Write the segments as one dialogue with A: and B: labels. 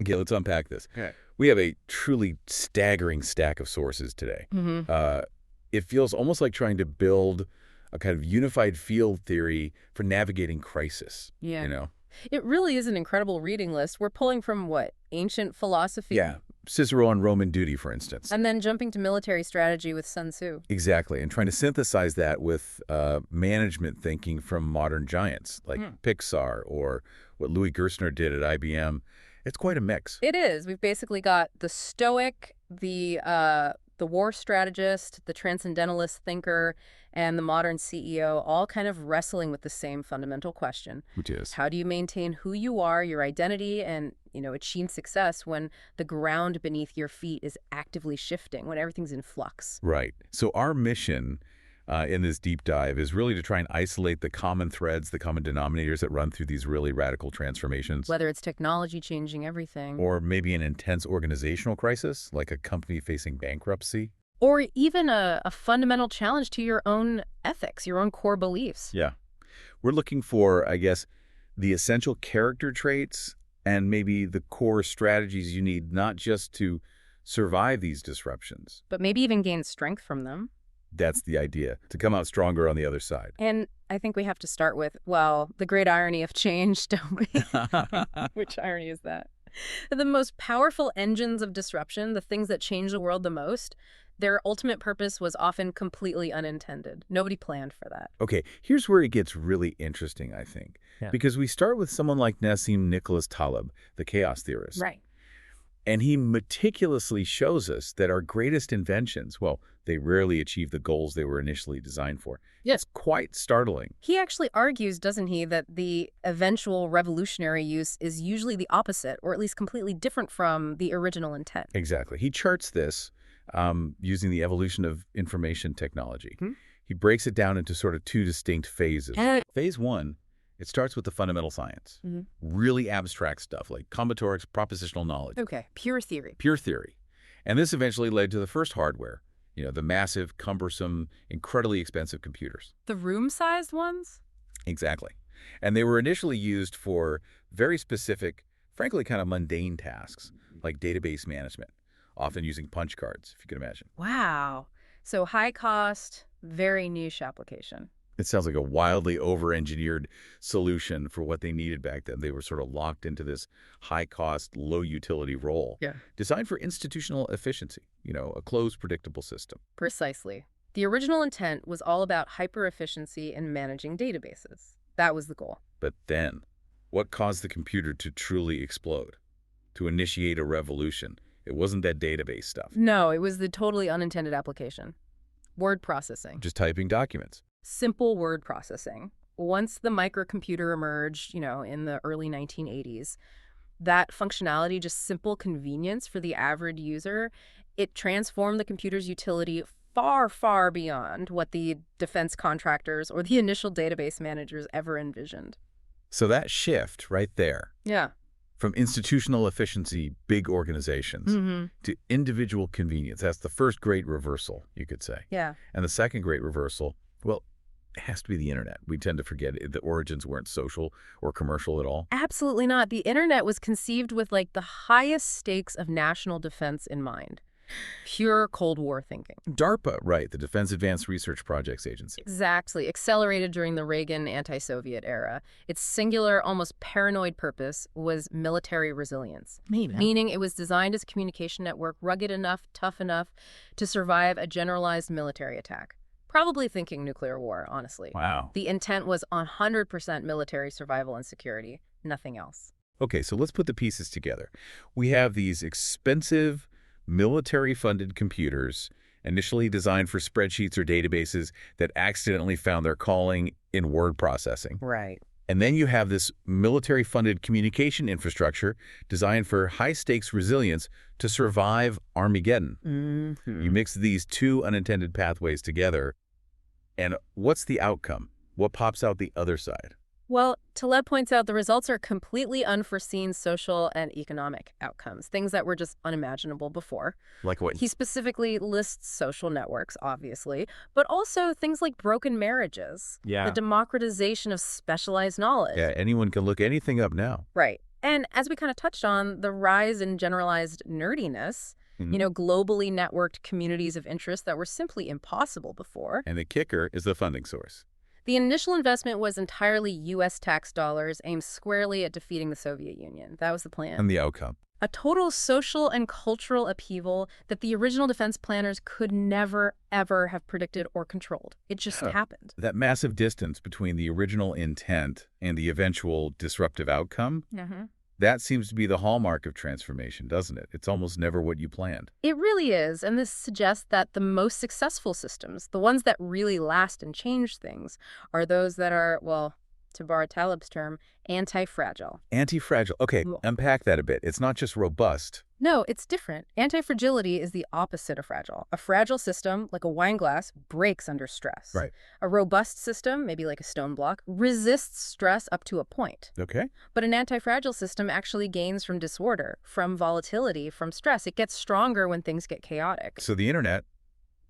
A: Okay, let's unpack this.
B: Okay.
A: We have a truly staggering stack of sources today.
B: Mm-hmm.
A: It feels almost like trying to build a kind of unified field theory for navigating crisis,
B: Yeah.
A: you know?
B: It really is an incredible reading list. We're pulling from what? Ancient philosophy?
A: Yeah. Cicero on Roman duty, for instance.
B: And then jumping to military strategy with Sun Tzu.
A: Exactly. And trying to synthesize that with management thinking from modern giants like Pixar or what Louis Gerstner did at IBM. It's quite a mix.
B: It is. We've basically got the Stoic, the war strategist, the transcendentalist thinker, and the modern CEO all kind of wrestling with the same fundamental question.
A: Which is?
B: How do you maintain who you are, your identity, and, achieve success when the ground beneath your feet is actively shifting, when everything's in flux?
A: Right. So our mission in this deep dive is really to try and isolate the common threads, the common denominators that run through these really radical transformations.
B: Whether it's technology changing everything.
A: Or maybe an intense organizational crisis, like a company facing bankruptcy.
B: Or even a fundamental challenge to your own ethics, your own core beliefs.
A: Yeah. We're looking for, I guess, the essential character traits and maybe the core strategies you need not just to survive these disruptions.
B: But maybe even gain strength from them.
A: That's the idea, to come out stronger on the other side.
B: And I think we have to start with, well, the great irony of change, don't we? Which irony is that? The most powerful engines of disruption, the things that change the world the most, their ultimate purpose was often completely unintended. Nobody planned for that.
A: Okay, here's where it gets really interesting, I think.
B: Yeah.
A: Because we start with someone like Nassim Taleb, the chaos theorist.
B: Right.
A: And he meticulously shows us that our greatest inventions, well, they rarely achieve the goals they were initially designed for.
B: Yes.
A: It's quite startling.
B: He actually argues, doesn't he, that the eventual revolutionary use is usually the opposite, or at least completely different from the original intent.
A: Exactly. He charts this using the evolution of information technology. He breaks it down into sort of two distinct phases. Phase one, it starts with the fundamental science. Really abstract stuff like combinatorics, propositional knowledge.
B: Okay, pure theory.
A: Pure theory. And this eventually led to the first hardware, the massive, cumbersome, incredibly expensive computers.
B: The room-sized ones?
A: Exactly. And they were initially used for very specific, frankly kind of mundane tasks, like database management, often using punch cards, if you can imagine.
B: Wow. So high cost, very niche application.
A: It sounds like a wildly over-engineered solution for what they needed back then. They were sort of locked into this high-cost, low-utility role.
B: Yeah.
A: Designed for institutional efficiency, a closed, predictable system.
B: Precisely. The original intent was all about hyper-efficiency in managing databases. That was the goal.
A: But then, what caused the computer to truly explode? To initiate a revolution? It wasn't that database stuff.
B: No, it was the totally unintended application. Word processing.
A: Just typing documents.
B: Simple word processing. Once the microcomputer emerged, in the early 1980s, that functionality, just simple convenience for the average user, it transformed the computer's utility far, far beyond what the defense contractors or the initial database managers ever envisioned.
A: So that shift right there,
B: Yeah.
A: from institutional efficiency, big organizations, to individual convenience, that's the first great reversal, you could say.
B: Yeah.
A: And the second great reversal, well, it has to be the internet. We tend to forget the origins weren't social or commercial at all.
B: Absolutely not. The internet was conceived with the highest stakes of national defense in mind. Pure Cold War thinking.
A: DARPA, right, the Defense Advanced Research Projects Agency.
B: Exactly. Accelerated during the Reagan anti-Soviet era. Its singular, almost paranoid purpose was military resilience. Meaning it was designed as a communication network rugged enough, tough enough to survive a generalized military attack. Probably thinking nuclear war, honestly.
A: Wow.
B: The intent was 100% military survival and security, nothing else.
A: Okay, so let's put the pieces together. We have these expensive, military-funded computers initially designed for spreadsheets or databases that accidentally found their calling in word processing.
B: Right.
A: And then you have this military-funded communication infrastructure designed for high-stakes resilience to survive Armageddon. You mix these two unintended pathways together, and what's the outcome? What pops out the other side?
B: Well, Taleb points out the results are completely unforeseen social and economic outcomes, things that were just unimaginable before.
A: Like what?
B: He specifically lists social networks, obviously, but also things like broken marriages,
A: Yeah.
B: the democratization of specialized knowledge.
A: Yeah, anyone can look anything up now.
B: Right. And as we kind of touched on, the rise in generalized nerdiness,
A: Mhm.
B: globally networked communities of interest that were simply impossible before.
A: And the kicker is the funding source.
B: The initial investment was entirely U.S. tax dollars aimed squarely at defeating the Soviet Union. That was the plan.
A: And the outcome.
B: A total social and cultural upheaval that the original defense planners could never, ever have predicted or controlled. It just
A: Huh.
B: happened.
A: That massive distance between the original intent and the eventual disruptive outcome, that seems to be the hallmark of transformation, doesn't it? It's almost never what you planned.
B: It really is, and this suggests that the most successful systems, the ones that really last and change things, are those that are, well, to borrow Taleb's term, anti-fragile.
A: Anti-fragile. Okay,
B: Well,
A: unpack that a bit. It's not just robust.
B: no, it's different. Anti-fragility is the opposite of fragile. A fragile system, like a wine glass, breaks under stress.
A: Right.
B: A robust system, maybe like a stone block, resists stress up to a point.
A: Okay.
B: But an anti-fragile system actually gains from disorder, from volatility, from stress. It gets stronger when things get chaotic.
A: So the internet,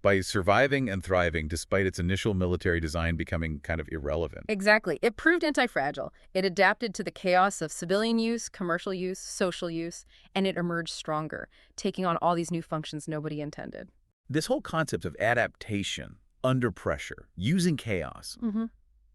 A: by surviving and thriving despite its initial military design becoming kind of irrelevant.
B: Exactly. It proved anti-fragile. It adapted to the chaos of civilian use, commercial use, social use, and it emerged stronger, taking on all these new functions nobody intended.
A: This whole concept of adaptation, under pressure, using chaos,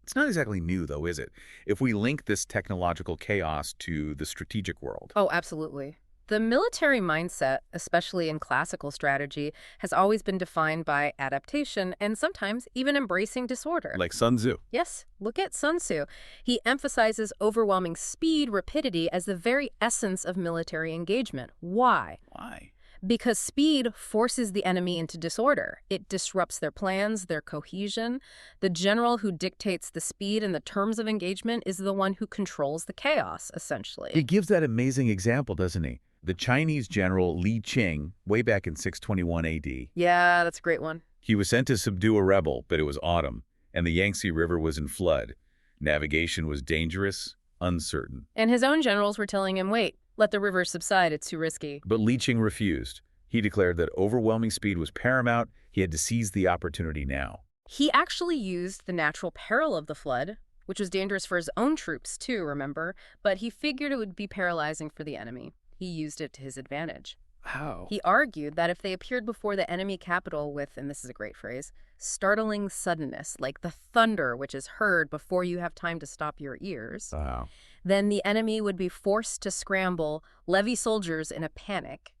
A: it's not exactly new, though, is it? If we link this technological chaos to the strategic world.
B: Oh, absolutely. The military mindset, especially in classical strategy, has always been defined by adaptation and sometimes even embracing disorder.
A: Like Sun Tzu.
B: Yes, look at Sun Tzu. He emphasizes overwhelming speed, rapidity as the very essence of military engagement. Why?
A: Why?
B: Because speed forces the enemy into disorder. It disrupts their plans, their cohesion. The general who dictates the speed and the terms of engagement is the one who controls the chaos, essentially.
A: He gives that amazing example, doesn't he? The Chinese general Li Qing, way back in 621 AD.
B: Yeah, that's a great one.
A: He was sent to subdue a rebel, but it was autumn, and the Yangtze River was in flood. Navigation was dangerous, uncertain.
B: And his own generals were telling him, wait, let the river subside, it's too risky.
A: But Li Qing refused. He declared that overwhelming speed was paramount. He had to seize the opportunity now.
B: He actually used the natural peril of the flood, which was dangerous for his own troops too, remember? But he figured it would be paralyzing for the enemy. He used it to his advantage.
A: How?
B: He argued that if they appeared before the enemy capital with, and this is a great phrase, startling suddenness, like the thunder which is heard before you have time to stop your ears,
A: Wow.
B: then the enemy would be forced to scramble, levy soldiers in a panic,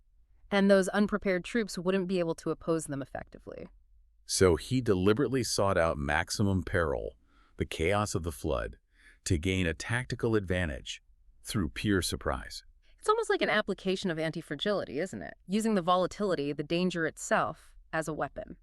B: and those unprepared troops wouldn't be able to oppose them effectively.
A: So he deliberately sought out maximum peril, the chaos of the flood, to gain a tactical advantage through pure surprise.
B: It's almost like an application of anti-fragility, isn't it? Using the volatility, the danger itself, as a weapon.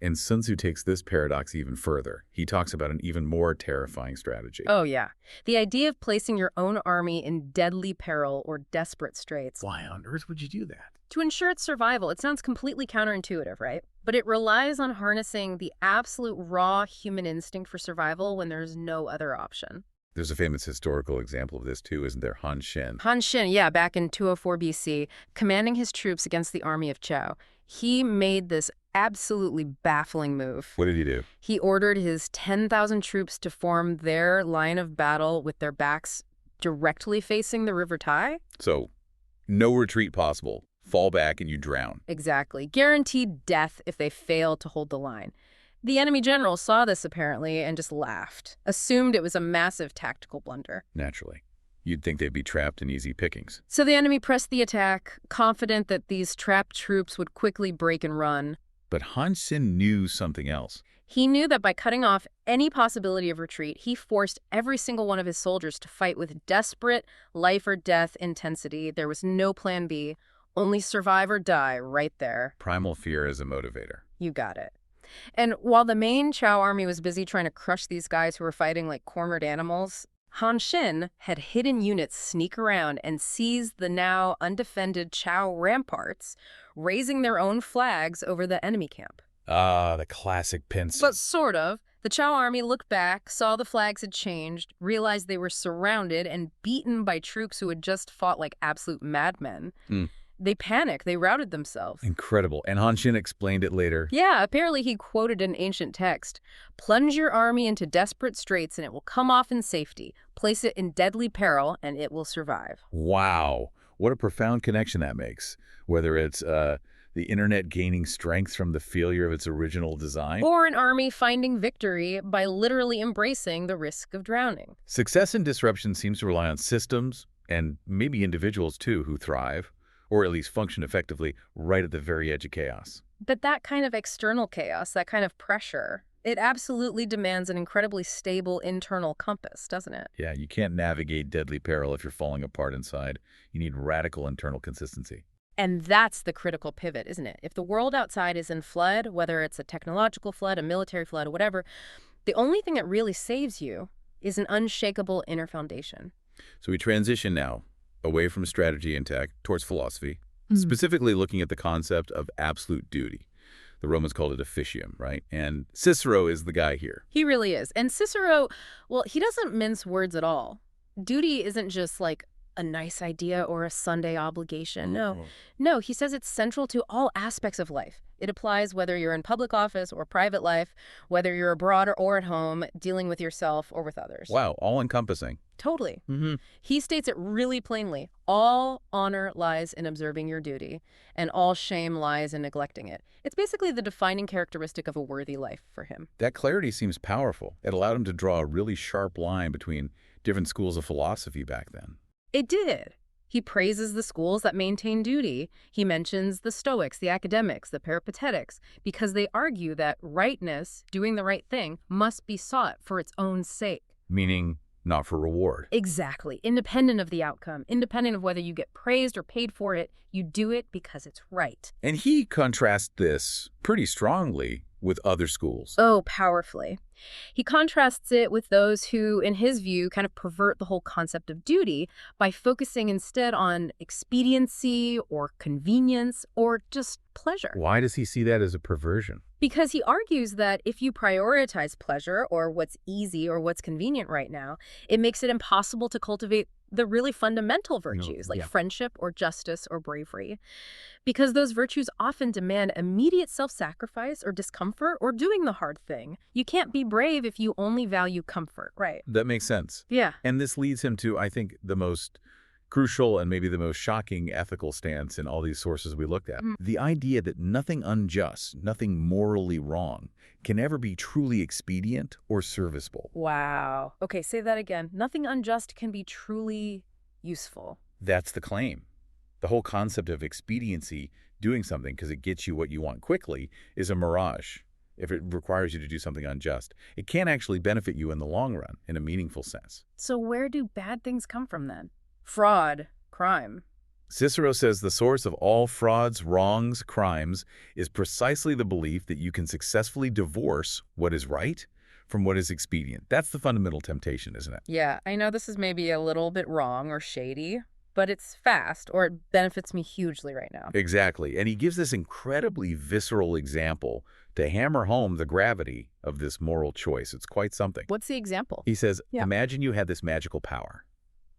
A: And Sun Tzu takes this paradox even further. He talks about an even more terrifying strategy.
B: Oh, yeah. The idea of placing your own army in deadly peril or desperate straits.
A: Why on earth would you do that?
B: To ensure its survival, it sounds completely counterintuitive, right? But it relies on harnessing the absolute raw human instinct for survival when there's no other option.
A: There's a famous historical example of this too, isn't there? Han Xin.
B: Han Xin, yeah, back in 204 BC, commanding his troops against the army of Zhou, he made this absolutely baffling move.
A: What did he do?
B: He ordered his 10,000 troops to form their line of battle with their backs directly facing the River Tai.
A: So, no retreat possible. Fall back and you drown.
B: Exactly. Guaranteed death if they failed to hold the line. The enemy general saw this apparently and just laughed, assumed it was a massive tactical blunder.
A: Naturally. You'd think they'd be trapped in easy pickings.
B: So the enemy pressed the attack, confident that these trapped troops would quickly break and run.
A: But Han Xin knew something else.
B: He knew that by cutting off any possibility of retreat, he forced every single one of his soldiers to fight with desperate life-or-death intensity. There was no plan B, only survive or die right there.
A: Primal fear as a motivator.
B: You got it. And while the main Zhou army was busy trying to crush these guys who were fighting like cornered animals, Han Xin had hidden units sneak around and seize the now undefended Zhou ramparts, raising their own flags over the enemy camp.
A: Ah, the classic pince.
B: But sort of. The Zhou army looked back, saw the flags had changed, realized they were surrounded and beaten by troops who had just fought like absolute madmen. They panicked. They routed themselves.
A: Incredible. And Han Xin explained it later.
B: Yeah, apparently he quoted an ancient text. Plunge your army into desperate straits and it will come off in safety. Place it in deadly peril and it will survive.
A: Wow. What a profound connection that makes. Whether it's the internet gaining strength from the failure of its original design,
B: Or an army finding victory by literally embracing the risk of drowning.
A: success in disruption seems to rely on systems and maybe individuals too who thrive, or at least function effectively, right at the very edge of chaos.
B: But that kind of external chaos, that kind of pressure, it absolutely demands an incredibly stable internal compass, doesn't it?
A: Yeah, you can't navigate deadly peril if you're falling apart inside. You need radical internal consistency.
B: And that's the critical pivot, isn't it? If the world outside is in flood, whether it's a technological flood, a military flood, or whatever, the only thing that really saves you is an unshakable inner foundation.
A: So we transition now away from strategy and tech towards philosophy, specifically looking at the concept of absolute duty. The Romans called it officium, right? And Cicero is the guy here.
B: He really is. And Cicero, well, he doesn't mince words at all. Duty isn't just like a nice idea or a Sunday obligation. No, he says it's central to all aspects of life. It applies whether you're in public office or private life, whether you're abroad or at home, dealing with yourself or with others.
A: Wow, all-encompassing.
B: Totally. He states it really plainly. All honor lies in observing your duty, and all shame lies in neglecting it. It's basically the defining characteristic of a worthy life for him.
A: That clarity seems powerful. It allowed him to draw a really sharp line between different schools of philosophy back then.
B: It did. He praises the schools that maintain duty. He mentions the Stoics, the academics, the Peripatetics, because they argue that rightness, doing the right thing, must be sought for its own sake.
A: Meaning not for reward.
B: Exactly. Independent of the outcome, independent of whether you get praised or paid for it, you do it because it's right.
A: And he contrasts this pretty strongly with other schools.
B: Oh, powerfully. He contrasts it with those who, in his view, kind of pervert the whole concept of duty by focusing instead on expediency or convenience or just pleasure.
A: Why does he see that as a perversion?
B: Because he argues that if you prioritize pleasure or what's easy or what's convenient right now, it makes it impossible to cultivate the really fundamental virtues like friendship or justice or bravery. Because those virtues often demand immediate self-sacrifice or discomfort or doing the hard thing. You can't be brave if you only value comfort, right?
A: That makes sense.
B: Yeah.
A: And this leads him to, I think, the most crucial and maybe the most shocking ethical stance in all these sources we looked at. The idea that nothing unjust, nothing morally wrong, can ever be truly expedient or serviceable.
B: Wow. Okay, say that again. Nothing unjust can be truly useful.
A: That's the claim. The whole concept of expediency, doing something because it gets you what you want quickly, is a mirage. If it requires you to do something unjust, it can't actually benefit you in the long run, in a meaningful sense.
B: So where do bad things come from then? Fraud, crime.
A: Cicero says the source of all frauds, wrongs, crimes is precisely the belief that you can successfully divorce what is right from what is expedient. That's the fundamental temptation, isn't it?
B: Yeah, I know this is maybe a little bit wrong or shady, but it's fast, or it benefits me hugely right now.
A: Exactly. And he gives this incredibly visceral example to hammer home the gravity of this moral choice. It's quite something.
B: What's the example?
A: He says, imagine you had this magical power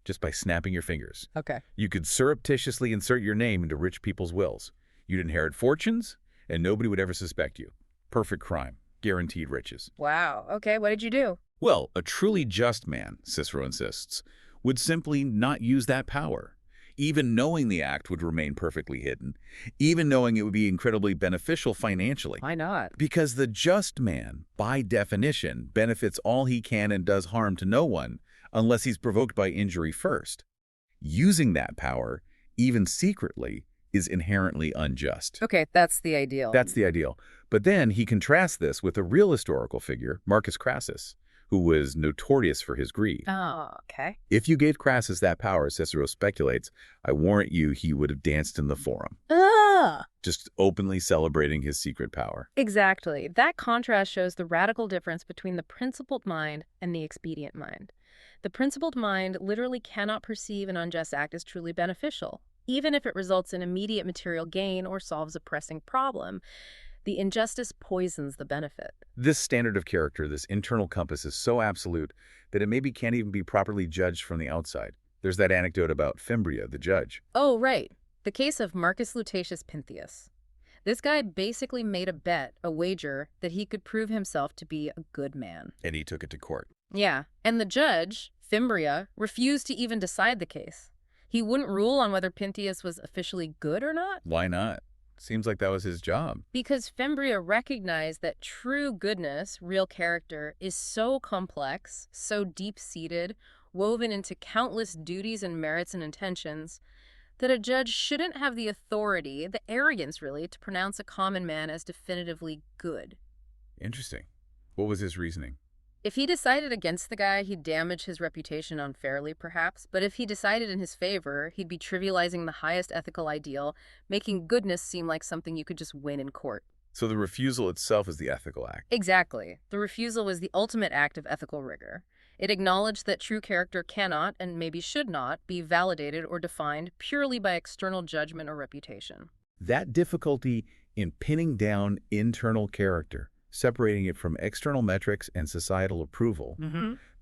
A: just by snapping your fingers.
B: Okay.
A: You could surreptitiously insert your name into rich people's wills. You'd inherit fortunes, and nobody would ever suspect you. Perfect crime. Guaranteed riches.
B: Wow. Okay, what did you do?
A: Well, a truly just man, Cicero insists, would simply not use that power. Even knowing the act would remain perfectly hidden, even knowing it would be incredibly beneficial financially.
B: Why not?
A: Because the just man, by definition, benefits all he can and does harm to no one, unless he's provoked by injury first. Using that power, even secretly, is inherently unjust.
B: Okay, that's the ideal.
A: That's the ideal. But then he contrasts this with a real historical figure, Marcus Crassus, who was notorious for his greed.
B: Oh, okay.
A: If you gave Crassus that power, Cicero speculates, I warrant you he would have danced in the forum, just openly celebrating his secret power.
B: Exactly. That contrast shows the radical difference between the principled mind and the expedient mind. The principled mind literally cannot perceive an unjust act as truly beneficial, even if it results in immediate material gain or solves a pressing problem. The injustice poisons the benefit.
A: This standard of character, this internal compass, is so absolute that it maybe can't even be properly judged from the outside. There's that anecdote about Fimbria, the judge.
B: Oh, right. The case of Marcus Lutatius Pythius. This guy basically made a bet, a wager, that he could prove himself to be a good man.
A: And he took it to court.
B: Yeah, and the judge, Fimbria, refused to even decide the case. He wouldn't rule on whether Pythius was officially good or not.
A: Why not? Seems like that was his job.
B: Because Fimbria recognized that true goodness, real character, is so complex, so deep-seated, woven into countless duties and merits and intentions, that a judge shouldn't have the authority, the arrogance really, to pronounce a common man as definitively good.
A: Interesting. What was his reasoning?
B: If he decided against the guy, he'd damage his reputation unfairly, perhaps. But if he decided in his favor, he'd be trivializing the highest ethical ideal, making goodness seem like something you could just win in court.
A: So the refusal itself is the ethical act.
B: Exactly. The refusal was the ultimate act of ethical rigor. It acknowledged that true character cannot, and maybe should not, be validated or defined purely by external judgment or reputation.
A: That difficulty in pinning down internal character, separating it from external metrics and societal approval,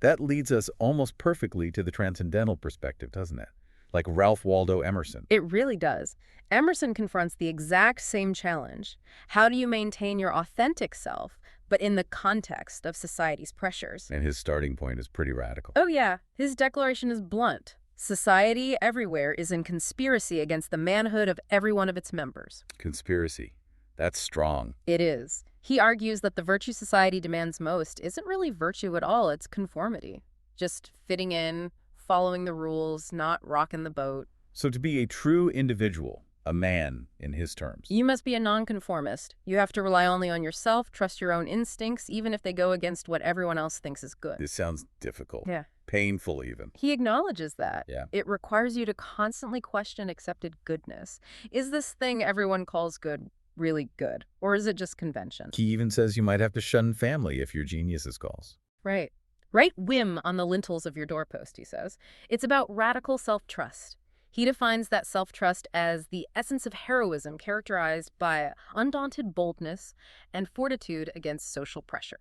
A: that leads us almost perfectly to the transcendental perspective, doesn't it? Like Ralph Waldo Emerson.
B: It really does. Emerson confronts the exact same challenge. How do you maintain your authentic self, but in the context of society's pressures?
A: And his starting point is pretty radical.
B: Oh yeah, his declaration is blunt. Society everywhere is in conspiracy against the manhood of every one of its members.
A: Conspiracy. That's strong.
B: It is. He argues that the virtue society demands most isn't really virtue at all, it's conformity. Just fitting in, following the rules, not rocking the boat.
A: So to be a true individual, a man in his terms,
B: You must be a nonconformist. You have to rely only on yourself, trust your own instincts, even if they go against what everyone else thinks is good.
A: this sounds difficult.
B: Yeah.
A: Painful even.
B: He acknowledges that.
A: Yeah.
B: It requires you to constantly question accepted goodness. Is this thing everyone calls good really good? Or is it just convention?
A: He even says you might have to shun family if your genius calls.
B: Right. Write whim on the lintels of your doorpost, he says. It's about radical self-trust. He defines that self-trust as the essence of heroism characterized by undaunted boldness and fortitude against social pressure.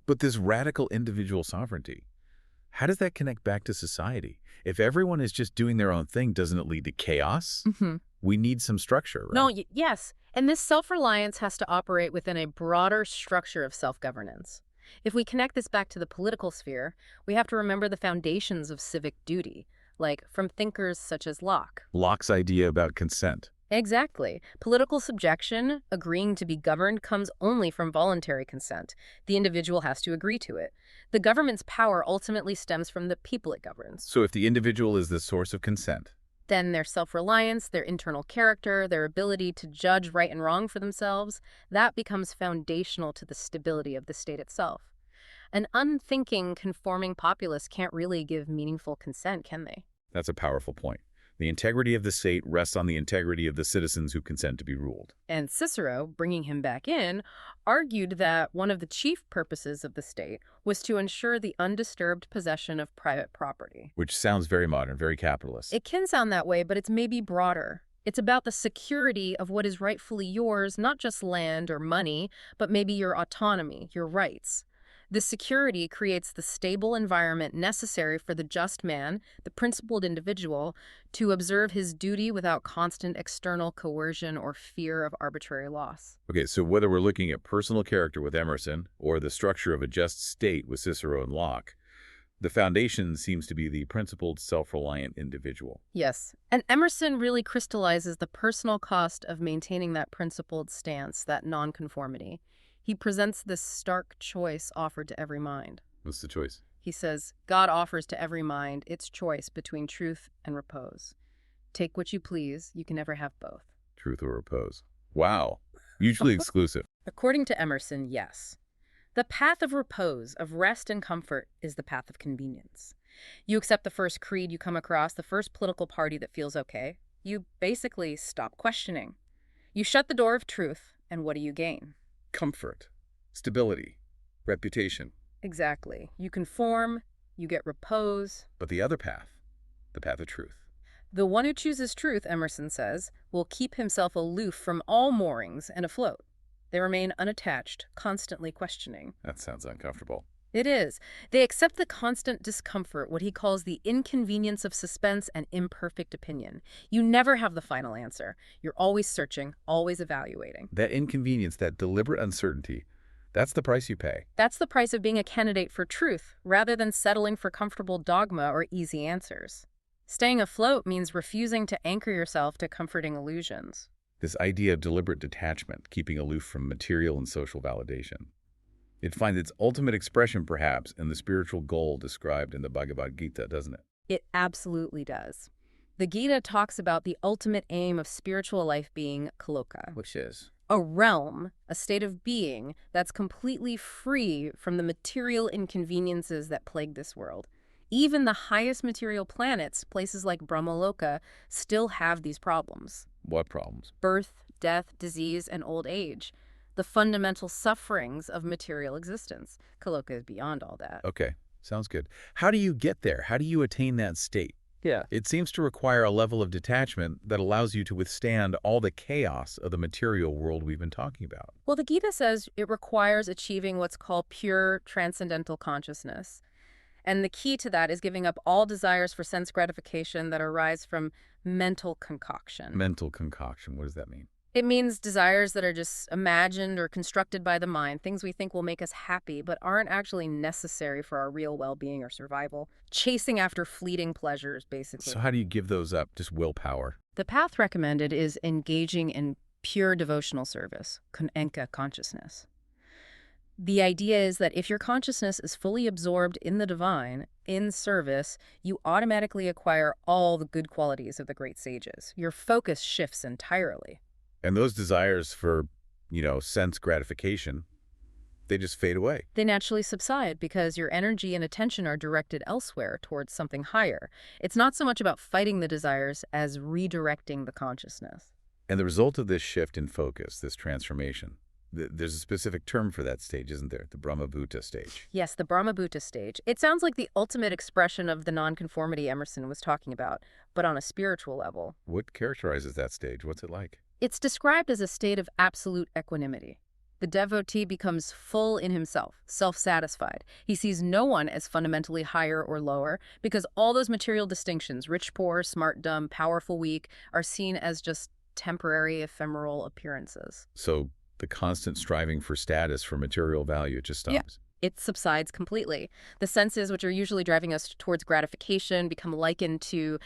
A: But this radical individual sovereignty, how does that connect back to society? If everyone is just doing their own thing, doesn't it lead to chaos? We need some structure, right?
B: No, yes. And this self-reliance has to operate within a broader structure of self-governance. If we connect this back to the political sphere, we have to remember the foundations of civic duty, like from thinkers such as Locke.
A: Locke's idea about consent.
B: Exactly. Political subjection, agreeing to be governed, comes only from voluntary consent. The individual has to agree to it. The government's power ultimately stems from the people it governs.
A: So if the individual is the source of consent,
B: Then their self-reliance, their internal character, their ability to judge right and wrong for themselves, that becomes foundational to the stability of the state itself. An unthinking, conforming populace can't really give meaningful consent, can they?
A: that's a powerful point. The integrity of the state rests on the integrity of the citizens who consent to be ruled.
B: And Cicero, bringing him back in, argued that one of the chief purposes of the state was to ensure the undisturbed possession of private property.
A: Which sounds very modern, very capitalist.
B: It can sound that way, but it's maybe broader. It's about the security of what is rightfully yours, not just land or money, but maybe your autonomy, your rights. This security creates the stable environment necessary for the just man, the principled individual, to observe his duty without constant external coercion or fear of arbitrary loss.
A: Okay, so whether we're looking at personal character with Emerson or the structure of a just state with Cicero and Locke, the foundation seems to be the principled, self-reliant individual.
B: Yes, and Emerson really crystallizes the personal cost of maintaining that principled stance, that nonconformity. He presents this stark choice offered to every mind.
A: What's the choice?
B: He says, God offers to every mind its choice between truth and repose. Take what you please, you can never have both.
A: Truth or repose. Wow. Mutually exclusive.
B: According to Emerson, yes. The path of repose, of rest and comfort, is the path of convenience. You accept the first creed you come across, the first political party that feels okay. You basically stop questioning. You shut the door of truth, and what do you gain?
A: Comfort, stability, reputation.
B: Exactly. You conform, you get repose.
A: But the other path, the path of truth.
B: The one who chooses truth, Emerson says, will keep himself aloof from all moorings and afloat. They remain unattached, constantly questioning.
A: That sounds uncomfortable.
B: It is. They accept the constant discomfort, what he calls the inconvenience of suspense and imperfect opinion. You never have the final answer. You're always searching, always evaluating.
A: That inconvenience, that deliberate uncertainty, that's the price you pay.
B: That's the price of being a candidate for truth, rather than settling for comfortable dogma or easy answers. Staying afloat means refusing to anchor yourself to comforting illusions.
A: This idea of deliberate detachment, keeping aloof from material and social validation. It finds its ultimate expression, perhaps, in the spiritual goal described in the Bhagavad Gita, doesn't it?
B: It absolutely does. The Gita talks about the ultimate aim of spiritual life being kaloka,
A: Which is?
B: a realm, a state of being that's completely free from the material inconveniences that plague this world. Even the highest material planets, places like Brahmaloka, still have these problems.
A: What problems?
B: Birth, death, disease, and old age. The fundamental sufferings of material existence. Kaloka is beyond all that.
A: Okay, sounds good. How do you get there? How do you attain that state?
B: Yeah.
A: It seems to require a level of detachment that allows you to withstand all the chaos of the material world we've been talking about.
B: Well, the Gita says it requires achieving what's called pure transcendental consciousness. And the key to that is giving up all desires for sense gratification that arise from mental concoction.
A: Mental concoction, what does that mean?
B: It means desires that are just imagined or constructed by the mind, things we think will make us happy but aren't actually necessary for our real well-being or survival. Chasing after fleeting pleasures, basically.
A: So how do you give those up? Just willpower?
B: The path recommended is engaging in pure devotional service, enka consciousness. The idea is that if your consciousness is fully absorbed in the divine, in service, you automatically acquire all the good qualities of the great sages. Your focus shifts entirely.
A: And those desires for, sense gratification, they just fade away.
B: They naturally subside because your energy and attention are directed elsewhere towards something higher. It's not so much about fighting the desires as redirecting the consciousness.
A: And the result of this shift in focus, this transformation, there's a specific term for that stage, isn't there? The Brahmabhuta stage.
B: Yes, the Brahmabhuta stage. It sounds like the ultimate expression of the nonconformity Emerson was talking about, but on a spiritual level.
A: What characterizes that stage? What's it like?
B: It's described as a state of absolute equanimity. The devotee becomes full in himself, self-satisfied. He sees no one as fundamentally higher or lower because all those material distinctions, rich, poor, smart, dumb, powerful, weak, are seen as just temporary, ephemeral appearances.
A: So the constant striving for status, for material value, it just stops.
B: Yeah. It subsides completely. The senses, which are usually driving us towards gratification, become likened to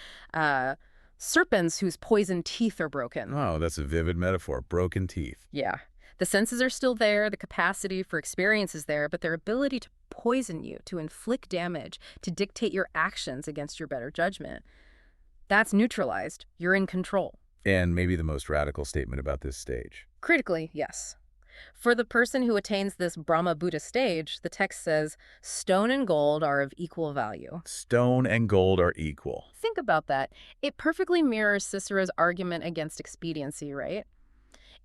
B: serpents whose poison teeth are broken.
A: Oh, that's a vivid metaphor. Broken teeth.
B: Yeah. The senses are still there, the capacity for experience is there, but their ability to poison you, to inflict damage, to dictate your actions against your better judgment, that's neutralized. You're in control.
A: And maybe the most radical statement about this stage.
B: Critically, yes. For the person who attains this Brahma Buddha stage, the text says, stone and gold are of equal value.
A: Stone and gold are equal.
B: Think about that. It perfectly mirrors Cicero's argument against expediency, right?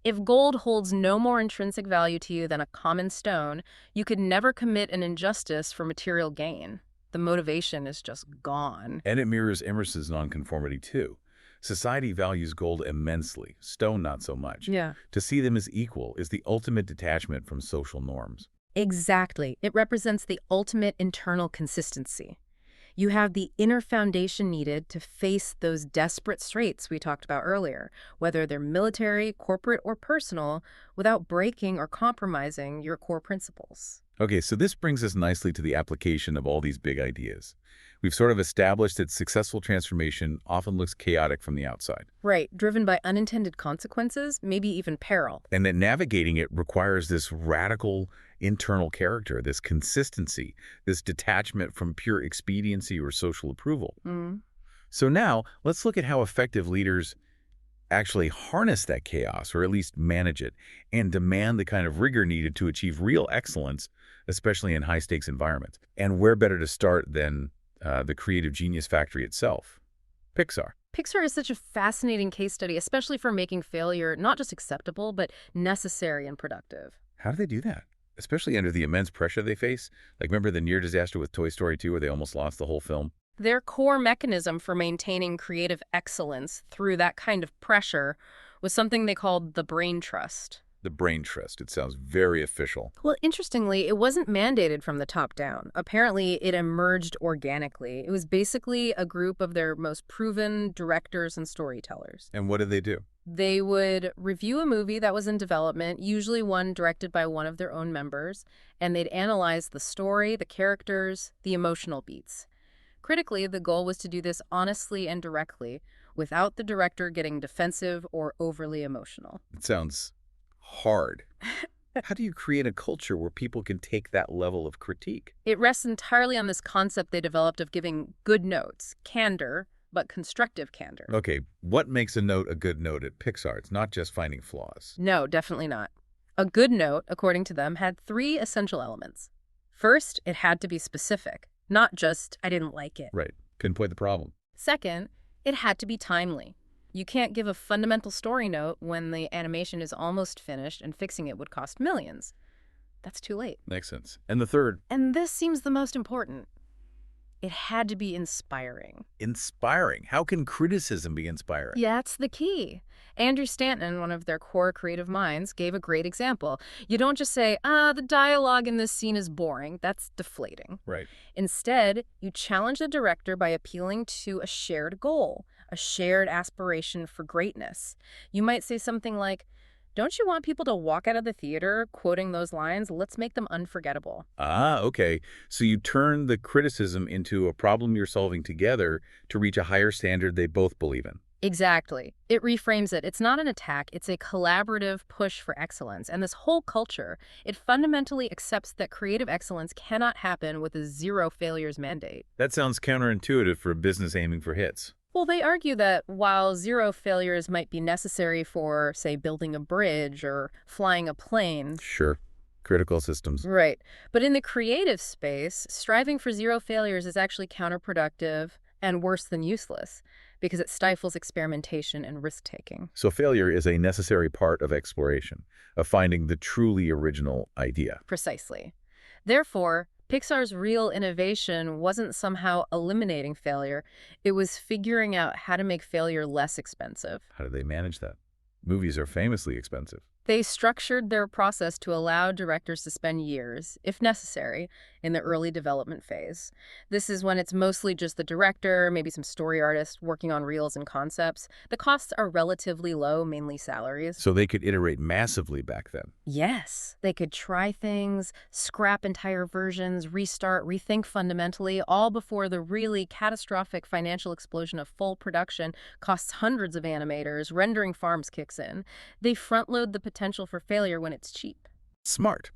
B: If gold holds no more intrinsic value to you than a common stone, you could never commit an injustice for material gain. The motivation is just gone.
A: And it mirrors Emerson's nonconformity, too. Society values gold immensely, stone not so much.
B: Yeah.
A: To see them as equal is the ultimate detachment from social norms.
B: Exactly. It represents the ultimate internal consistency. You have the inner foundation needed to face those desperate straits we talked about earlier, whether they're military, corporate, or personal, without breaking or compromising your core principles.
A: Okay, so this brings us nicely to the application of all these big ideas. We've sort of established that successful transformation often looks chaotic from the outside.
B: Right, driven by unintended consequences, maybe even peril.
A: And that navigating it requires this radical internal character, this consistency, this detachment from pure expediency or social approval. So now, let's look at how effective leaders actually harness that chaos, or at least manage it, and demand the kind of rigor needed to achieve real excellence, especially in high-stakes environments. And where better to start than the creative genius factory itself, Pixar.
B: Pixar is such a fascinating case study, especially for making failure not just acceptable, but necessary and productive.
A: How do they do that? Especially under the immense pressure they face? Like, remember the near disaster with Toy Story 2 where they almost lost the whole film?
B: Their core mechanism for maintaining creative excellence through that kind of pressure was something they called the brain trust.
A: The brain trust. It sounds very official.
B: Well, interestingly, it wasn't mandated from the top down. Apparently, it emerged organically. It was basically a group of their most proven directors and storytellers.
A: And what did they do?
B: They would review a movie that was in development, usually one directed by one of their own members, and they'd analyze the story, the characters, the emotional beats. Critically, the goal was to do this honestly and directly, without the director getting defensive or overly emotional.
A: It sounds hard. How do you create a culture where people can take that level of critique?
B: It rests entirely on this concept they developed of giving good notes, candor, but constructive candor.
A: Okay, what makes a note a good note at Pixar? It's not just finding flaws.
B: No, definitely not. A good note, according to them, had three essential elements. First, it had to be specific, not just, I didn't like it.
A: Right. Pinpoint the problem.
B: Second, it had to be timely. You can't give a fundamental story note when the animation is almost finished and fixing it would cost millions. That's too late.
A: Makes sense. And the third?
B: And this seems the most important. It had to be inspiring.
A: Inspiring. How can criticism be inspiring?
B: Yeah, that's the key. Andrew Stanton, one of their core creative minds, gave a great example. You don't just say, the dialogue in this scene is boring. That's deflating.
A: Right.
B: Instead, you challenge the director by appealing to a shared goal, a shared aspiration for greatness. You might say something like, don't you want people to walk out of the theater quoting those lines? Let's make them unforgettable.
A: Ah, okay. So you turn the criticism into a problem you're solving together to reach a higher standard they both believe in.
B: Exactly. It reframes it. It's not an attack. It's a collaborative push for excellence. And this whole culture, it fundamentally accepts that creative excellence cannot happen with a zero failures mandate.
A: That sounds counterintuitive for a business aiming for hits.
B: Well, they argue that while zero failures might be necessary for, say, building a bridge or flying a plane.
A: Sure. Critical systems.
B: Right. But in the creative space, striving for zero failures is actually counterproductive and worse than useless because it stifles experimentation and risk-taking.
A: So failure is a necessary part of exploration, of finding the truly original idea.
B: Precisely. Therefore, Pixar's real innovation wasn't somehow eliminating failure. It was figuring out how to make failure less expensive.
A: How do they manage that? Movies are famously expensive.
B: They structured their process to allow directors to spend years, if necessary, in the early development phase. This is when it's mostly just the director, maybe some story artists working on reels and concepts. The costs are relatively low, mainly salaries.
A: So they could iterate massively back then.
B: Yes, they could try things, scrap entire versions, restart, rethink fundamentally, all before the really catastrophic financial explosion of full production costs hundreds of animators, rendering farms kicks in. They front-load the potential for failure when it's cheap.
A: Smart.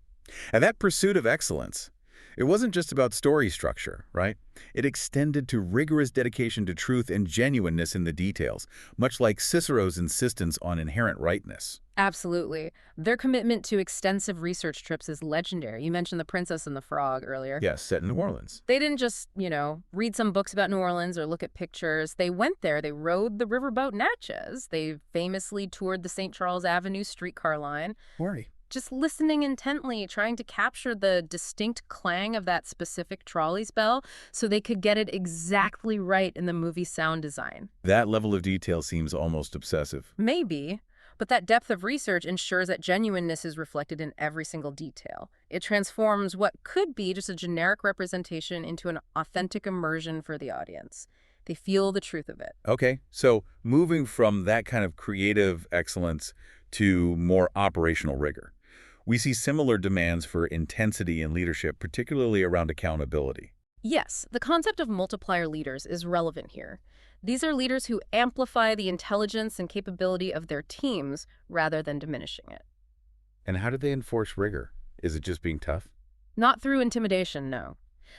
A: And that pursuit of excellence, it wasn't just about story structure, right? It extended to rigorous dedication to truth and genuineness in the details, much like Cicero's insistence on inherent rightness.
B: Absolutely. Their commitment to extensive research trips is legendary. You mentioned The Princess and the Frog earlier.
A: Yes, set in New Orleans.
B: They didn't just, read some books about New Orleans or look at pictures. They went there. They rode the riverboat Natchez. They famously toured the St. Charles Avenue streetcar line.
A: Worry.
B: Just listening intently, trying to capture the distinct clang of that specific trolley's bell so they could get it exactly right in the movie sound design.
A: That level of detail seems almost obsessive.
B: Maybe, but that depth of research ensures that genuineness is reflected in every single detail. It transforms what could be just a generic representation into an authentic immersion for the audience. They feel the truth of it.
A: Okay, so moving from that kind of creative excellence to more operational rigor. We see similar demands for intensity in leadership, particularly around accountability.
B: Yes, the concept of multiplier leaders is relevant here. These are leaders who amplify the intelligence and capability of their teams rather than diminishing it.
A: And how do they enforce rigor? Is it just being tough?
B: Not through intimidation, no.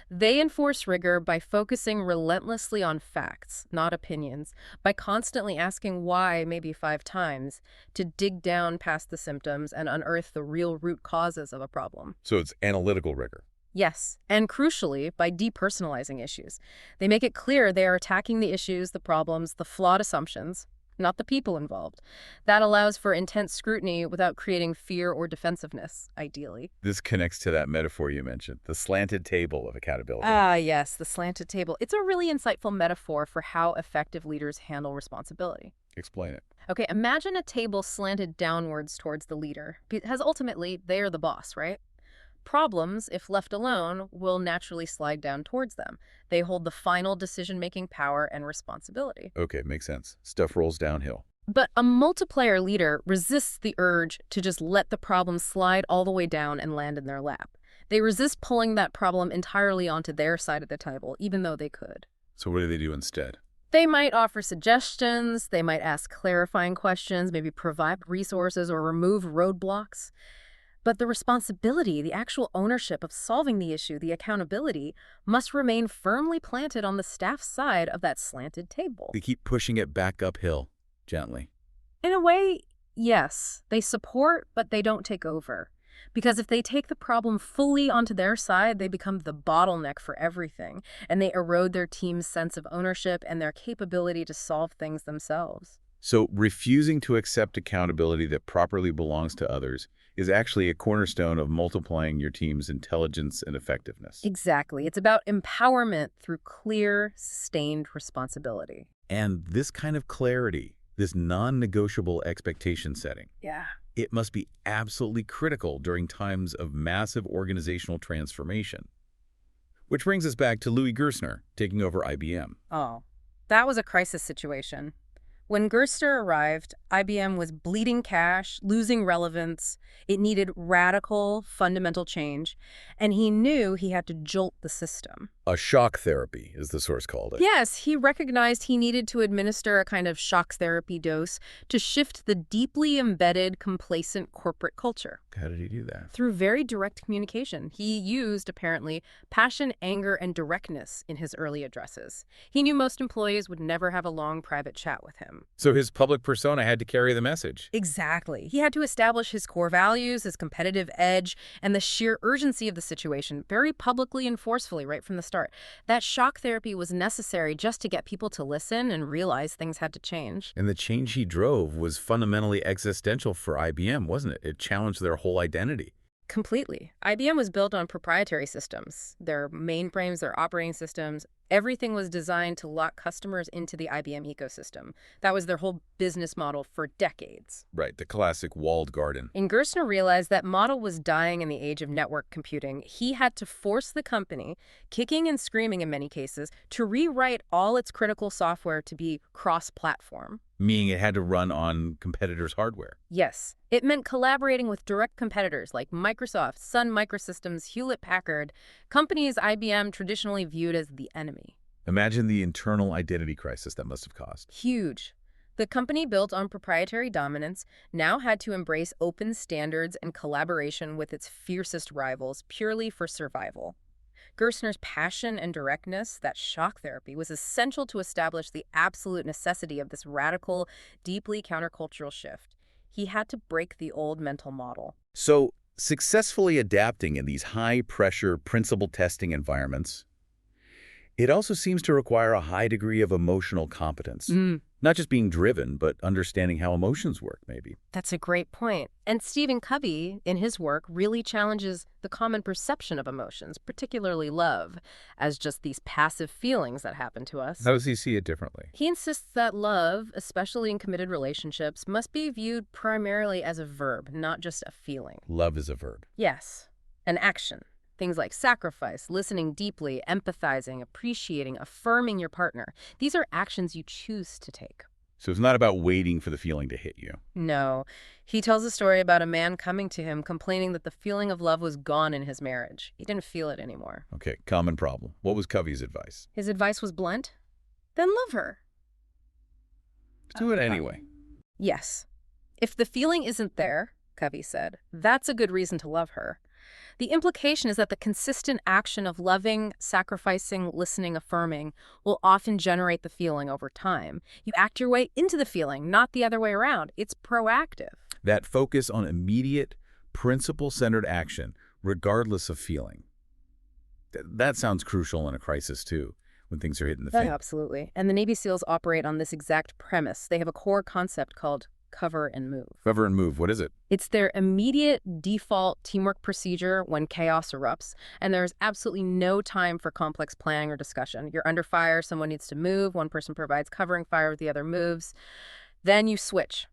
B: They enforce rigor by focusing relentlessly on facts, not opinions, by constantly asking why maybe 5 times, to dig down past the symptoms and unearth the real root causes of a problem.
A: So it's analytical rigor.
B: Yes, and crucially, by depersonalizing issues. They make it clear they are attacking the issues, the problems, the flawed assumptions, not the people involved. That allows for intense scrutiny without creating fear or defensiveness, ideally.
A: This connects to that metaphor you mentioned, the slanted table of accountability.
B: Ah, yes, the slanted table. It's a really insightful metaphor for how effective leaders handle responsibility.
A: Explain it.
B: Okay, imagine a table slanted downwards towards the leader, because ultimately they are the boss, right? Problems, if left alone, will naturally slide down towards them. They hold the final decision-making power and responsibility.
A: Okay, makes sense. Stuff rolls downhill.
B: But a multiplayer leader resists the urge to just let the problem slide all the way down and land in their lap. They resist pulling that problem entirely onto their side of the table, even though they could.
A: So what do they do instead?
B: They might offer suggestions, they might ask clarifying questions, maybe provide resources or remove roadblocks. But the responsibility, the actual ownership of solving the issue, the accountability, must remain firmly planted on the staff's side of that slanted table.
A: They keep pushing it back uphill, gently.
B: In a way, yes. They support, but they don't take over. Because if they take the problem fully onto their side, they become the bottleneck for everything, and they erode their team's sense of ownership and their capability to solve things themselves.
A: So refusing to accept accountability that properly belongs to others is actually a cornerstone of multiplying your team's intelligence and effectiveness.
B: Exactly. It's about empowerment through clear, sustained responsibility.
A: And this kind of clarity, this non-negotiable expectation setting,
B: Yeah.
A: it must be absolutely critical during times of massive organizational transformation. Which brings us back to Louis Gerstner taking over IBM.
B: Oh, that was a crisis situation. When Gerstner arrived, IBM was bleeding cash, losing relevance. It needed radical, fundamental change, and he knew he had to jolt the system.
A: A shock therapy, as the source called it.
B: Yes, he recognized he needed to administer a kind of shock therapy dose to shift the deeply embedded, complacent corporate culture.
A: How did he do that?
B: Through very direct communication. He used, apparently, passion, anger, and directness in his early addresses. He knew most employees would never have a long private chat with him.
A: So his public persona had to carry the message.
B: Exactly. He had to establish his core values, his competitive edge, and the sheer urgency of the situation very publicly and forcefully right from the start. That shock therapy was necessary just to get people to listen and realize things had to change.
A: And the change he drove was fundamentally existential for IBM, wasn't it? It challenged their whole identity.
B: Completely. IBM was built on proprietary systems. Their mainframes, their operating systems, everything was designed to lock customers into the IBM ecosystem. That was their whole business model for decades.
A: Right, the classic walled garden.
B: And Gerstner realized that model was dying in the age of network computing. He had to force the company, kicking and screaming in many cases, to rewrite all its critical software to be cross-platform.
A: Meaning it had to run on competitors' hardware.
B: Yes. It meant collaborating with direct competitors like Microsoft, Sun Microsystems, Hewlett-Packard, companies IBM traditionally viewed as the enemy.
A: Imagine the internal identity crisis that must have caused.
B: Huge. The company built on proprietary dominance now had to embrace open standards and collaboration with its fiercest rivals purely for survival. Gerstner's passion and directness, that shock therapy, was essential to establish the absolute necessity of this radical, deeply countercultural shift. He had to break the old mental model.
A: So, successfully adapting in these high-pressure principle testing environments, it also seems to require a high degree of emotional competence. Not just being driven, but understanding how emotions work, maybe.
B: That's a great point. And Stephen Covey, in his work, really challenges the common perception of emotions, particularly love, as just these passive feelings that happen to us.
A: How does he see it differently?
B: He insists that love, especially in committed relationships, must be viewed primarily as a verb, not just a feeling.
A: Love is a verb.
B: Yes, an action. Things like sacrifice, listening deeply, empathizing, appreciating, affirming your partner. These are actions you choose to take.
A: So it's not about waiting for the feeling to hit you.
B: No. He tells a story about a man coming to him complaining that the feeling of love was gone in his marriage. He didn't feel it anymore.
A: Okay, common problem. What was Covey's advice?
B: His advice was blunt. Then love her.
A: Do it anyway.
B: Yes. If the feeling isn't there, Covey said, that's a good reason to love her. The implication is that the consistent action of loving, sacrificing, listening, affirming will often generate the feeling over time. You act your way into the feeling, not the other way around. It's proactive.
A: That focus on immediate, principle-centered action, regardless of feeling. That sounds crucial in a crisis, too, when things are hitting the fan.
B: Absolutely. And the Navy SEALs operate on this exact premise. They have a core concept called cover and move.
A: Cover and move, what is it?
B: It's their immediate default teamwork procedure when chaos erupts, and there's absolutely no time for complex planning or discussion. You're under fire, someone needs to move, one person provides covering fire, the other moves. Then you switch,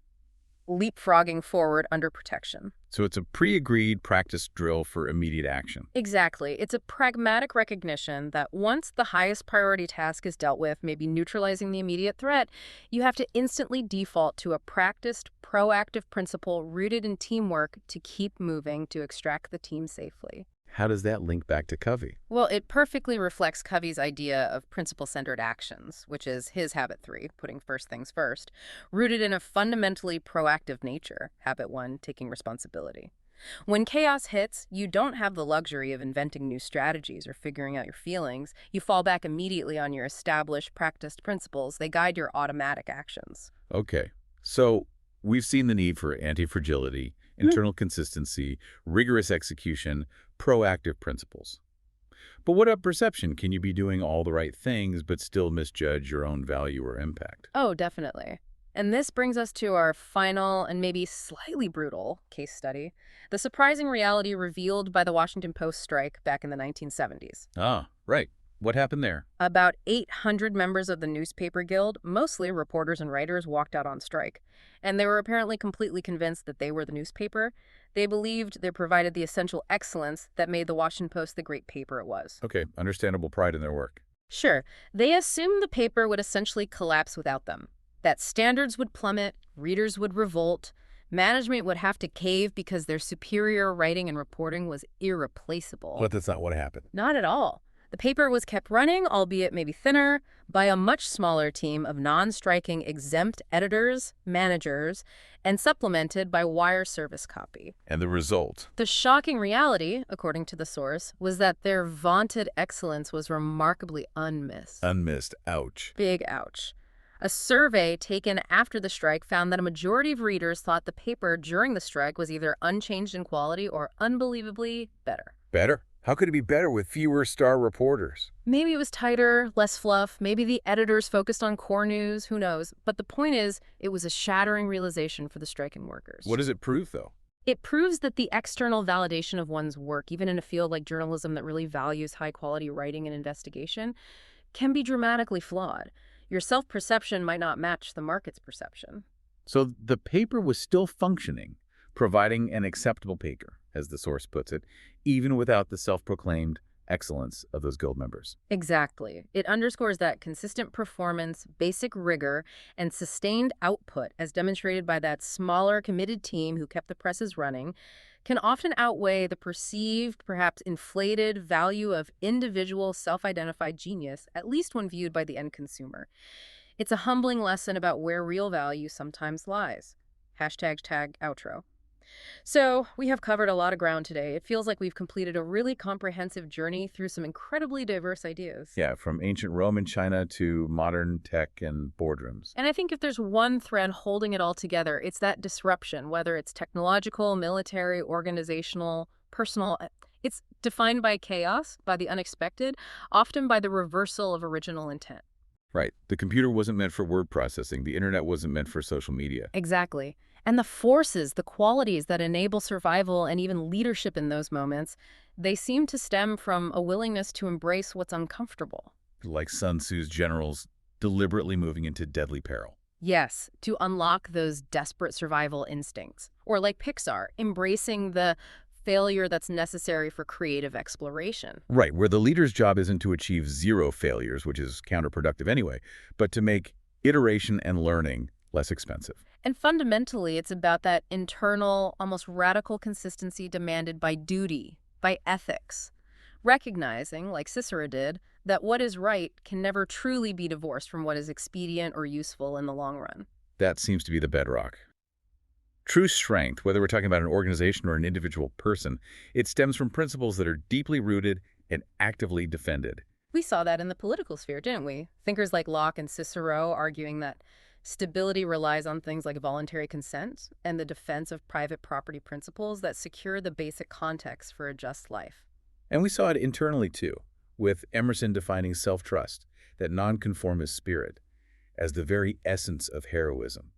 B: leapfrogging forward under protection.
A: So it's a pre-agreed practice drill for immediate action.
B: Exactly. It's a pragmatic recognition that once the highest priority task is dealt with, maybe neutralizing the immediate threat, you have to instantly default to a practiced, proactive principle rooted in teamwork to keep moving to extract the team safely.
A: How does that link back to Covey?
B: Well, it perfectly reflects Covey's idea of principle-centered actions, which is his habit 3, putting first things first, rooted in a fundamentally proactive nature, habit 1, taking responsibility. When chaos hits, you don't have the luxury of inventing new strategies or figuring out your feelings. You fall back immediately on your established, practiced principles. They guide your automatic actions.
A: Okay, so we've seen the need for antifragility, internal consistency, rigorous execution, proactive principles. But what about perception? Can you be doing all the right things but still misjudge your own value or impact?
B: Oh, definitely. And this brings us to our final and maybe slightly brutal case study, the surprising reality revealed by the Washington Post strike back in the 1970s.
A: Ah, right. What happened there?
B: About 800 members of the newspaper guild, mostly reporters and writers, walked out on strike. And they were apparently completely convinced that they were the newspaper. They believed they provided the essential excellence that made the Washington Post the great paper it was.
A: Okay, understandable pride in their work.
B: Sure, they assumed the paper would essentially collapse without them, that standards would plummet, readers would revolt, management would have to cave because their superior writing and reporting was irreplaceable.
A: But that's not what happened.
B: Not at all. The paper was kept running, albeit maybe thinner, by a much smaller team of non-striking exempt editors, managers, and supplemented by wire service copy.
A: And the result?
B: The shocking reality, according to the source, was that their vaunted excellence was remarkably unmissed.
A: Unmissed. Ouch.
B: Big ouch. A survey taken after the strike found that a majority of readers thought the paper during the strike was either unchanged in quality or unbelievably better.
A: Better? How could it be better with fewer star reporters?
B: Maybe it was tighter, less fluff. Maybe the editors focused on core news. Who knows? But the point is, it was a shattering realization for the striking workers.
A: What does it prove, though?
B: It proves that the external validation of one's work, even in a field like journalism that really values high-quality writing and investigation, can be dramatically flawed. Your self-perception might not match the market's perception.
A: So the paper was still functioning, providing an acceptable paper, as the source puts it, even without the self-proclaimed excellence of those guild members.
B: Exactly. It underscores that consistent performance, basic rigor, and sustained output, as demonstrated by that smaller, committed team who kept the presses running, can often outweigh the perceived, perhaps inflated value of individual self-identified genius, at least when viewed by the end consumer. It's a humbling lesson about where real value sometimes lies. #tag outro. So, we have covered a lot of ground today. It feels like we've completed a really comprehensive journey through some incredibly diverse ideas.
A: Yeah, from ancient Rome and China to modern tech and boardrooms.
B: And I think if there's one thread holding it all together, it's that disruption, whether it's technological, military, organizational, personal. It's defined by chaos, by the unexpected, often by the reversal of original intent.
A: Right. The computer wasn't meant for word processing. The internet wasn't meant for social media.
B: Exactly. And the forces, the qualities that enable survival and even leadership in those moments, they seem to stem from a willingness to embrace what's uncomfortable.
A: Like Sun Tzu's generals deliberately moving into deadly peril.
B: Yes, to unlock those desperate survival instincts. Or like Pixar, embracing the failure that's necessary for creative exploration.
A: Right, where the leader's job isn't to achieve zero failures, which is counterproductive anyway, but to make iteration and learning less expensive.
B: And fundamentally, it's about that internal, almost radical consistency demanded by duty, by ethics. Recognizing, like Cicero did, that what is right can never truly be divorced from what is expedient or useful in the long run.
A: That seems to be the bedrock. True strength, whether we're talking about an organization or an individual person, it stems from principles that are deeply rooted and actively defended.
B: We saw that in the political sphere, didn't we? Thinkers like Locke and Cicero arguing that stability relies on things like voluntary consent and the defense of private property principles that secure the basic context for a just life.
A: And we saw it internally too, with Emerson defining self-trust, that nonconformist spirit, as the very essence of heroism.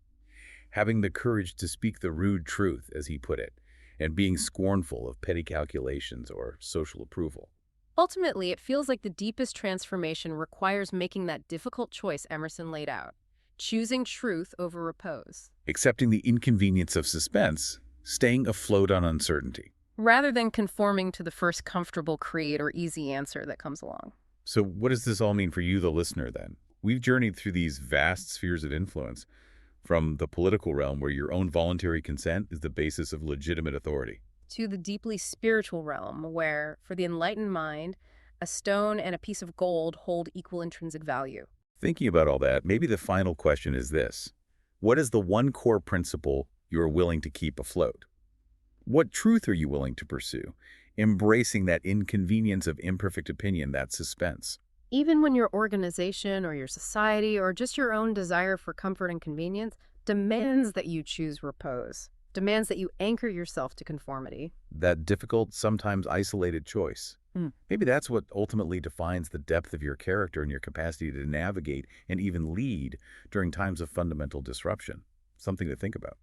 A: Having the courage to speak the rude truth, as he put it, and being scornful of petty calculations or social approval.
B: Ultimately, it feels like the deepest transformation requires making that difficult choice Emerson laid out. choosing truth over repose,
A: accepting the inconvenience of suspense, staying afloat on uncertainty.
B: rather than conforming to the first comfortable creed or easy answer that comes along.
A: So what does this all mean for you, the listener, then? We've journeyed through these vast spheres of influence, from the political realm, where your own voluntary consent is the basis of legitimate authority,
B: To the deeply spiritual realm, where, for the enlightened mind, a stone and a piece of gold hold equal intrinsic value.
A: Thinking about all that, maybe the final question is this. What is the one core principle you are willing to keep afloat? What truth are you willing to pursue, embracing that inconvenience of imperfect opinion, that suspense?
B: Even when your organization or your society or just your own desire for comfort and convenience demands that you choose repose, demands that you anchor yourself to conformity.
A: That difficult, sometimes isolated choice.
B: Mm.
A: Maybe that's what ultimately defines the depth of your character and your capacity to navigate and even lead during times of fundamental disruption. Something to think about.